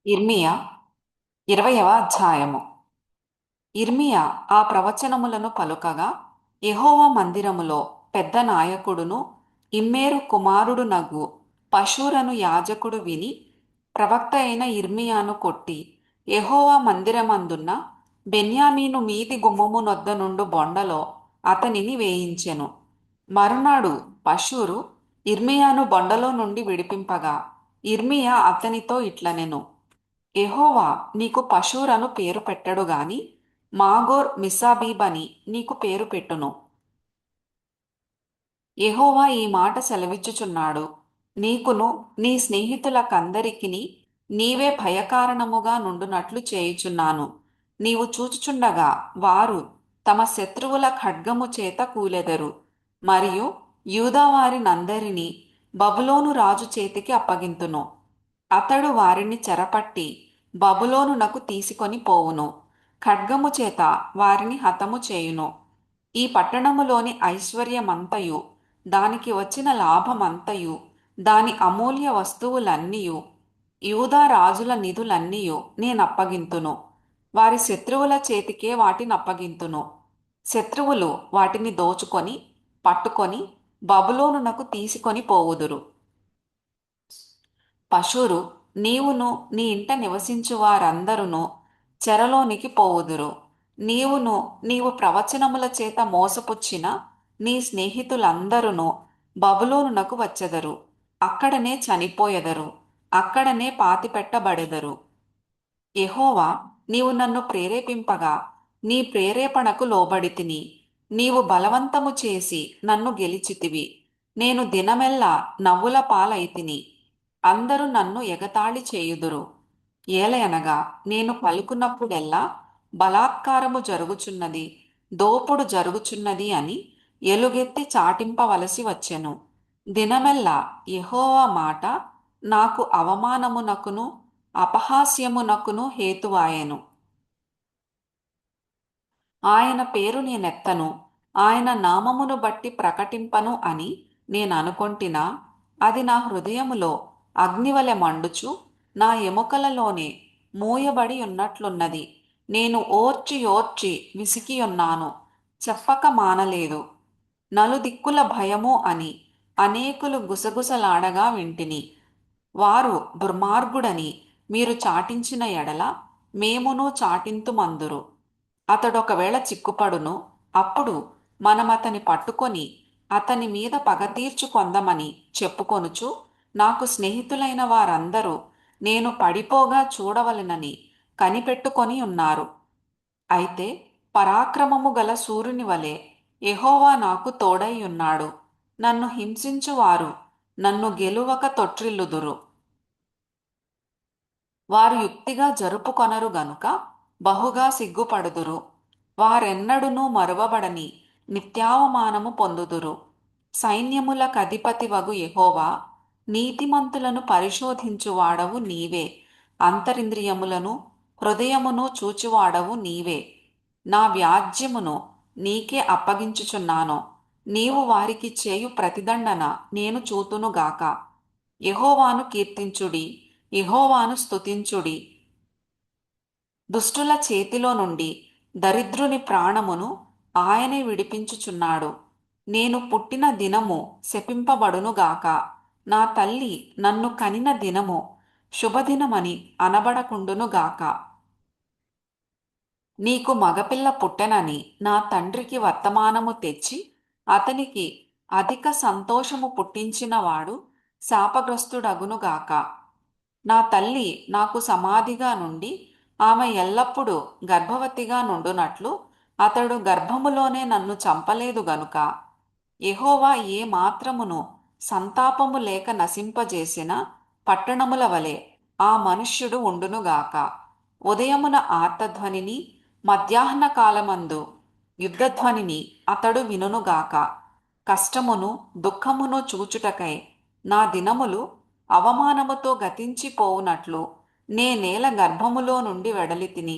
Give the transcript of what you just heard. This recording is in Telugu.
ఇర్మియా 20వ అధ్యాయము. ఇర్మియా ఆ ప్రవచనములను పలుకగా, యెహోవా మందిరములో పెద్ద నాయకుడును ఇమ్మేరు కుమారుడునగు పషూరను యాజకుడు విని, ప్రవక్త అయిన ఇర్మియాను కొట్టి, యెహోవా మందిరమందున్న బెన్యామీను మీది గుమ్మమునొద్ద నుండు బొండలో అతనిని వేయించెను. మరునాడు పషూరు ఇర్మియాను బొండలో నుండి విడిపింపగా, ఇర్మియా అతనితో ఇట్లనెను: యెహోవా నీకు పషూరను పేరు పెట్టడు గాని మాగోర్ మిస్సాబీబ్ అని నీకు పేరు పెట్టును. యెహోవా ఈ మాట సెలవిచ్చుచున్నాడు: నీకును నీ స్నేహితులకందరికిని నీవే భయకారణముగా నుండునట్లు చేయుచున్నాను. నీవు చూచుచుండగా వారు తమ శత్రువుల ఖడ్గము చేత కూలెదరు, మరియు యూదావారినందరినీ బబులోను రాజు చేతికి అప్పగింతును. అతడు వారిని చెరపట్టి బబులోనునకు తీసుకొని పోవును. ఖడ్గము చేత వారిని హతము చేయును. ఈ పట్టణములోని ఐశ్వర్యమంతయు, దానికి వచ్చిన లాభమంతయు, దాని అమూల్య వస్తువులన్నీయు, యూదా రాజుల నిధులన్నీయు నేనప్పగింతును. వారి శత్రువుల చేతికే వాటినప్పగింతును. శత్రువులు వాటిని దోచుకొని పట్టుకొని బబులోనునకు తీసుకొని పోవుదురు. పషూరు నీవును నీ ఇంట నివసించు వారందరును చెరలోనికి పోవుదురు. నీవు ప్రవచనముల చేత మోసపుచ్చిన నీ స్నేహితులందరును బబులోనునకు వచ్చెదరు. అక్కడనే చనిపోయెదరు, అక్కడనే పాతిపెట్టబడెదరు. యెహోవా, నీవు నన్ను ప్రేరేపింపగా నీ ప్రేరేపణకు లోబడితిని. నీవు బలవంతము చేసి నన్ను గెలిచితివి. నేను దినమెల్లా నవ్వుల పాలైతిని. అందరూ నన్ను ఎగతాళి చేయుదురు. ఏలయనగా నేను పలుకున్నప్పుడెల్లా బలాత్కారము జరుగుచున్నది, దోపుడు జరుగుచున్నది అని ఎలుగెత్తి చాటింపవలసి వచ్చెను. దినమెల్లా యెహోవా మాట నాకు అవమానమునకును అపహాస్యమునకును హేతువాయెను. ఆయన పేరు నేనెత్తను, ఆయన నామమును బట్టి ప్రకటింపను అని నేననుకొంటినా, అది నా హృదయములో అగ్నివలె మండుచు నా ఎముకలలోనే మూయబడి ఉన్నట్లున్నది. నేను ఓర్చి ఓర్చి విసికియున్నాను, చెప్పక మానలేదు. నలుదిక్కుల భయము అని అనేకులు గుసగుసలాడగా వింటిని. వారు దుర్మార్గుడని మీరు చాటించిన ఎడల మేమును చాటింతుమందురు. అతడొకవేళ చిక్కుపడును, అప్పుడు మనమతని పట్టుకొని అతని మీద పగ తీర్చుకొందమని చెప్పుకొనుచు, నాకు స్నేహితులైన వారందరూ నేను పడిపోగా చూడవలెనని కనిపెట్టుకొని ఉన్నారు. అయితే పరాక్రమము గల సూర్యుని వలె యెహోవా నాకు తోడై ఉన్నాడు. నన్ను హింసించువారు నన్ను గెలువక తొట్రిల్లుదురు. వారు యుక్తిగా జరుపుకొనరు గనుక బహుగా సిగ్గుపడుదురు. వారెన్నడునూ మరువబడని నిత్యావమానము పొందుదురు. సైన్యములకధిపతివగు యెహోవా, నీతిమంతులను పరిశోధించువాడవు నీవే. అంతరింద్రియములను హృదయమును చూచువాడవు నీవే. నా వ్యాజ్యమును నీకే అప్పగించుచున్నాను. నీవు వారికి చేయు ప్రతిదండన నేను చూతునుగాక. యెహోవాను కీర్తించుడి, యెహోవాను స్తుతించుడి. దుష్టుల చేతిలో నుండి దరిద్రుని ప్రాణమును ఆయనే విడిపించుచున్నాడు. నేను పుట్టిన దినము శపింపబడునుగాక. నా తల్లి నన్ను కనిన దినము శుభదినమని అనబడకుండునుగాక. నీకు మగపిల్ల పుట్టెనని నా తండ్రికి వర్తమానము తెచ్చి అతనికి అధిక సంతోషము పుట్టించినవాడు శాపగ్రస్తుడగునుగాక. నా తల్లి నాకు సమాధిగా నుండి ఆమె ఎల్లప్పుడూ గర్భవతిగా నుండునట్లు అతడు గర్భములోనే నన్ను చంపలేదు గనుక, యెహోవా ఏ మాత్రమును సంతాపము లేక నశింపజేసిన పట్టణముల వలె ఆ మనుష్యుడు ఉండునుగాక. ఉదయమున ఆర్తధ్వనిని, మధ్యాహ్న కాలమందు యుద్ధధ్వనిని అతడు వినునుగాక. కష్టమును దుఃఖమును చూచుటకై నా దినములు అవమానముతో గతించిపోవునట్లు నేనేల గర్భములో నుండి వెడలితిని.